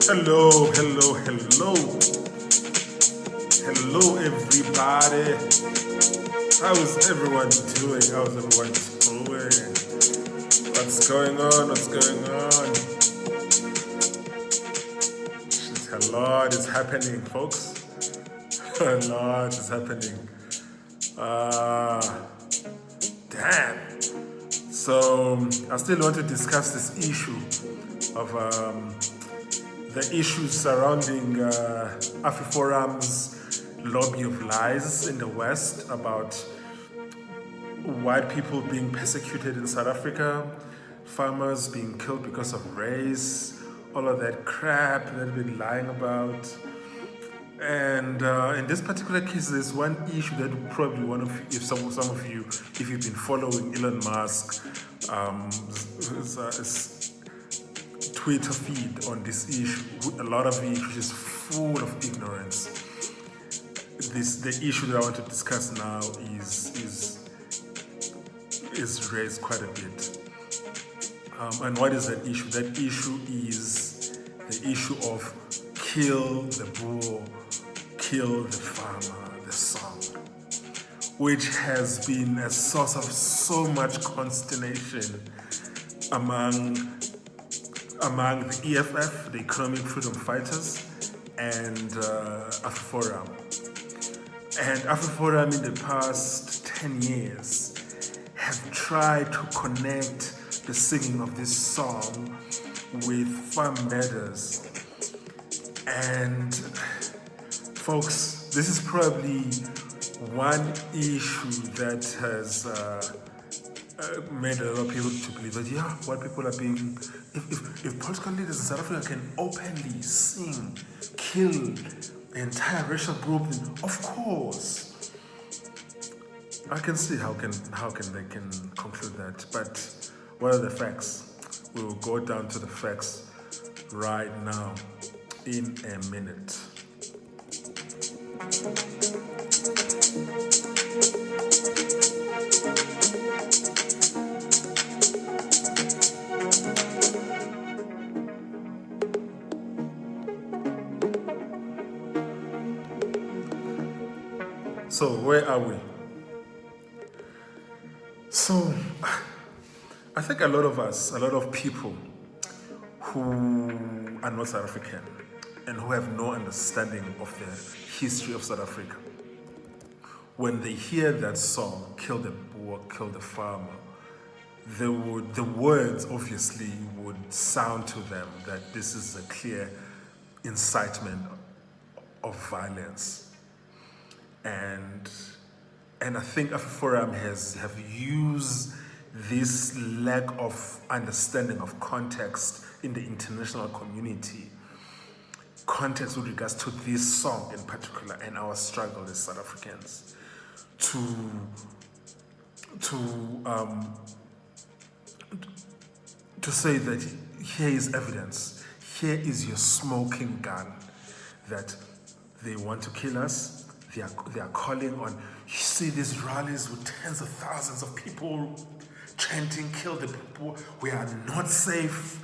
Hello, hello, hello. Hello, everybody. How's everyone doing? How's everyone doing? What's going on? What's going on? A lot is happening, folks. A lot is happening. Damn. So, I still want to discuss this issue of the issues surrounding AfriForum's lobby of lies in the West about white people being persecuted in South Africa, farmers being killed because of race, all of that crap that they've been lying about. And in this particular case, there's one issue that probably one of, if some of you, if you've been following Elon Musk, Twitter feed on this issue, a lot of it is full of ignorance. The issue that I want to discuss now is raised quite a bit. And what is that issue? That issue is the issue of kill the Boer, kill the farmer, the song, which has been a source of so much consternation among the EFF, the Economic Freedom Fighters, and AfriForum. And AfriForum in the past 10 years have tried to connect the singing of this song with farm matters. And folks, this is probably one issue that has made a lot of people to believe that, yeah, white people are being, if political leaders in South Africa can openly sing, kill the entire racial group, then of course, I can see how can they can conclude that. But what are the facts? We will go down to the facts right now in a minute. So where are we? So I think a lot of people who are not South African and who have no understanding of the history of South Africa, when they hear that song, kill the Boer, kill the farmer, the words obviously would sound to them that this is a clear incitement of violence. And I think AfriForum have used this lack of understanding of context in the international community, context with regards to this song in particular and our struggle as South Africans, to say that here is evidence, here is your smoking gun, that they want to kill us. They are calling on, you see these rallies with tens of thousands of people chanting, kill the people. We are not safe.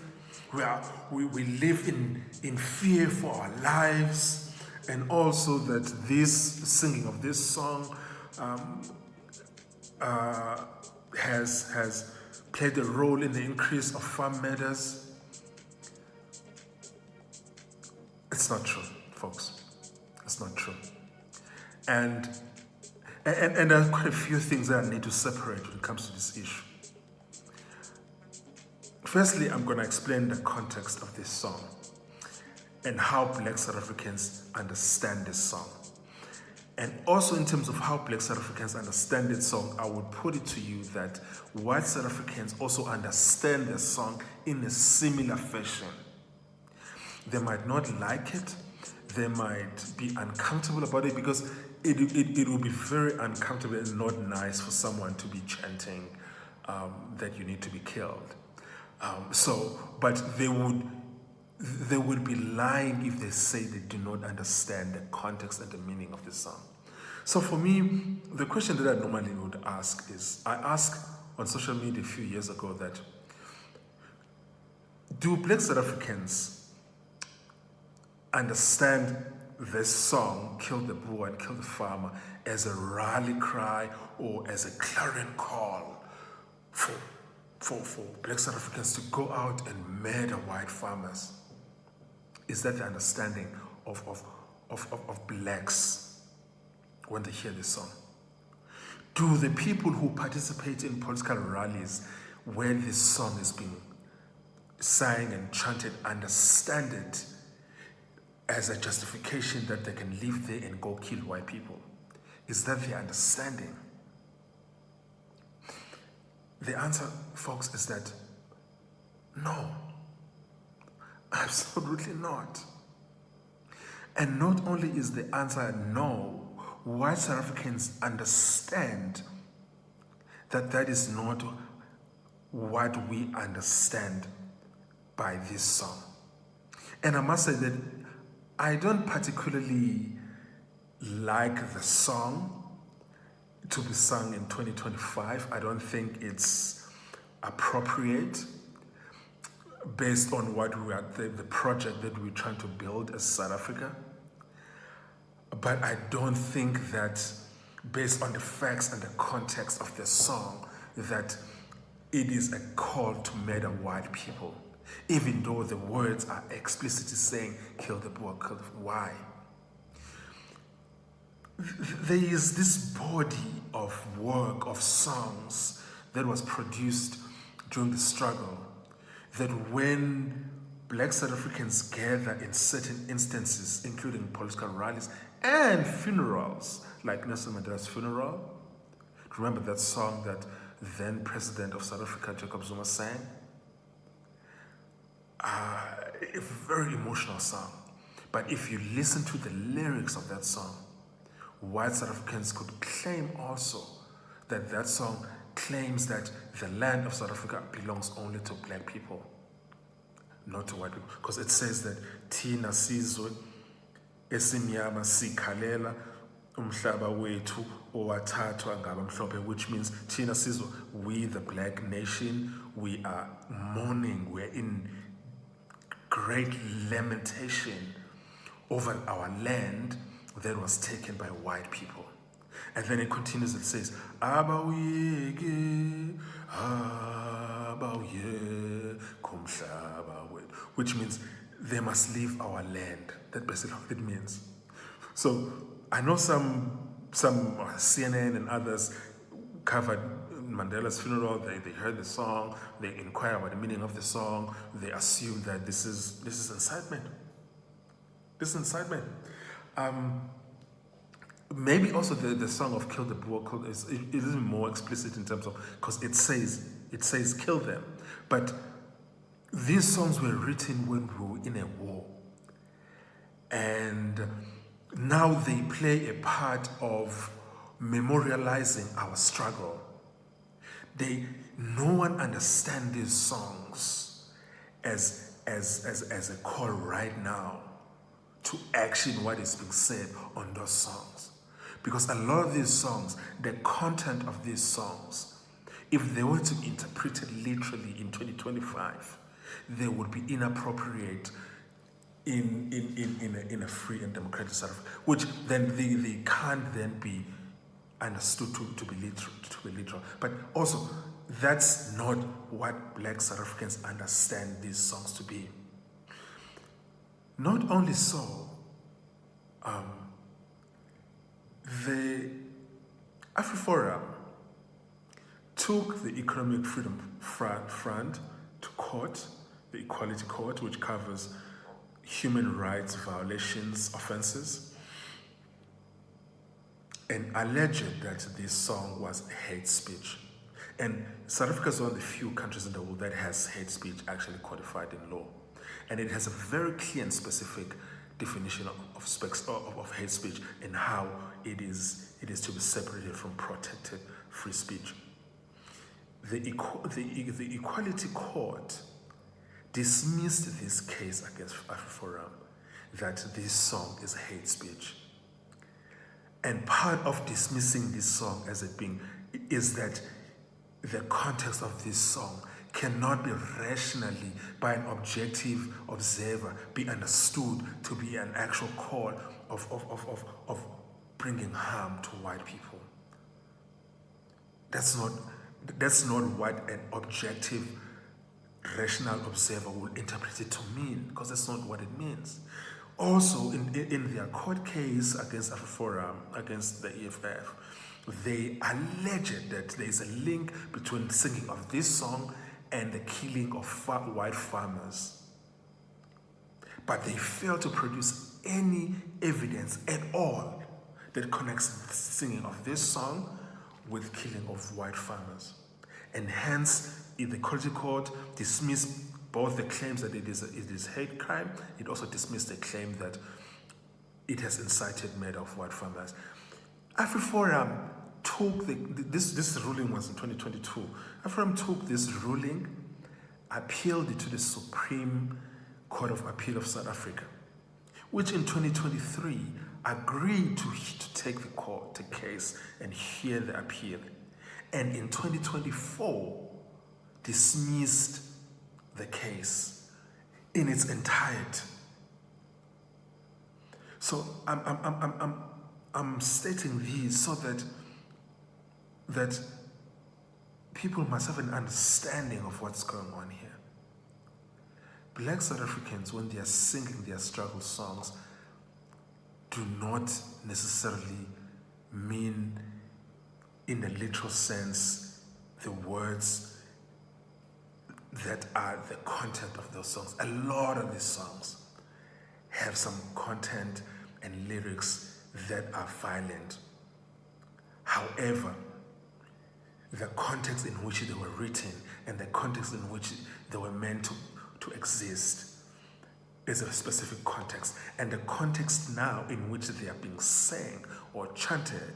We live in fear for our lives. And also that this singing of this song has played a role in the increase of farm murders. It's not true, folks. It's not true. And there are quite a few things that I need to separate when it comes to this issue. Firstly, I'm going to explain the context of this song and how Black South Africans understand this song. And also in terms of how Black South Africans understand this song, I would put it to you that white South Africans also understand this song in a similar fashion. They might not like it. They might be uncomfortable about it because it will be very uncomfortable and not nice for someone to be chanting that you need to be killed. But they would be lying if they say they do not understand the context and the meaning of the song. So for me, the question that I normally would ask is, I asked on social media a few years ago that, do Black South Africans understand this song, Kill the Boer and Kill the Farmer, as a rally cry or as a clarion call for black South Africans to go out and murder white farmers. Is that the understanding of blacks when they hear this song? Do the people who participate in political rallies where this song is being sang and chanted understand it as a justification that they can live there and go kill white people? Is that the understanding? The answer, folks, is that no, absolutely not. And not only is the answer no, white South Africans understand that that is not what we understand by this song. And I must say that I don't particularly like the song to be sung in 2025. I don't think it's appropriate based on what we are, the project that we're trying to build as South Africa. But I don't think that based on the facts and the context of the song that it is a call to murder white people, even though the words are explicitly saying kill the Boer, kill the... Why? There is this body of work, of songs that was produced during the struggle, that when black South Africans gather in certain instances, including political rallies and funerals, like Nelson Mandela's funeral. Remember that song that then President of South Africa, Jacob Zuma, sang? A very emotional song. But if you listen to the lyrics of that song, white South Africans could claim also that that song claims that the land of South Africa belongs only to black people, not to white people. Because it says that Thina Sizwe esimnyama sikhalela umhlaba wethu owathathwa ngabamhlophe, which means Thina Sizwe, we the black nation, we are mourning, we're in great lamentation over our land that was taken by white people. And then it continues, it says, Abawuyeke, abawuye kumhlaba wethu, which means they must leave our land. That's basically what it means. So I know some CNN and others covered Mandela's funeral. They heard the song, they inquire about the meaning of the song, they assume that this is incitement. This is incitement. Maybe also the song of Kill the Boer is more explicit in terms of, because it says kill them. But these songs were written when we were in a war. And now they play a part of memorializing our struggle. No one understands these songs as a call right now to action what is being said on those songs. Because a lot of these songs, the content of these songs, if they were to interpret it literally in 2025, they would be inappropriate in a free and democratic South Africa, which then they can't then be understood to be literal. But also, that's not what black South Africans understand these songs to be. Not only so, the AfriForum took the Economic Freedom Front to court, the Equality Court, which covers human rights violations, offenses, and alleged that this song was hate speech. And South Africa is one of the few countries in the world that has hate speech actually codified in law. And it has a very clear and specific definition of hate speech and how it is to be separated from protected free speech. The Equality Court dismissed this case against AfriForum that this song is hate speech. And part of dismissing this song as it being is that the context of this song cannot be rationally, by an objective observer, be understood to be an actual call of bringing harm to white people. That's not what an objective, rational observer will interpret it to mean, because that's not what it means. Also, in their court case against AfriForum, against the EFF, they alleged that there is a link between the singing of this song and the killing of white farmers. But they failed to produce any evidence at all that connects the singing of this song with killing of white farmers. And hence, if the Quality Court dismissed both the claims that it is hate crime, it also dismissed the claim that it has incited murder of white farmers. AfriForum took this ruling was in 2022. AfriForum took this ruling, appealed it to the Supreme Court of Appeal of South Africa, which in 2023 agreed to take the case and hear the appeal, and in 2024 dismissed the case in its entirety. So I'm stating these so that people must have an understanding of what's going on here. Black South Africans, when they are singing their struggle songs, do not necessarily mean, in a literal sense, the words that are the content of those songs. A lot of these songs have some content and lyrics that are violent. However, the context in which they were written and the context in which they were meant to exist is a specific context. And the context now in which they are being sang or chanted